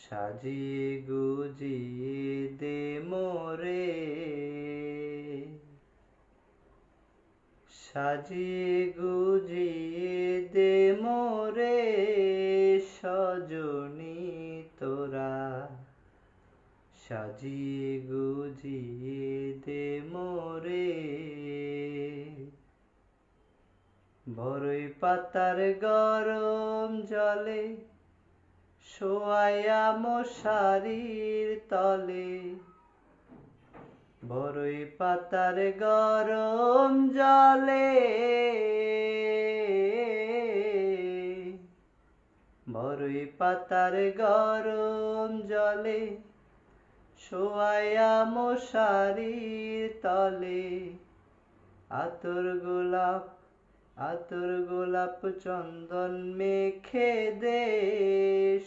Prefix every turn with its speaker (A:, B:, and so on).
A: সাজিয়ে গুজিয়ে দে মোরে, সাজিয়ে গুজিয়ে দে মোরে সজনী তোরা, সাজিয়ে গুজিয়ে দে মোরে। বরই পাতার গরম জলে শোয়াইয়া মশারির তলে, বরই পাতার গরম জলে, বরই পাতার গরম জলে শোয়াইয়া মশারির তলে। আতর গোলাপ চন্দন মেখে দে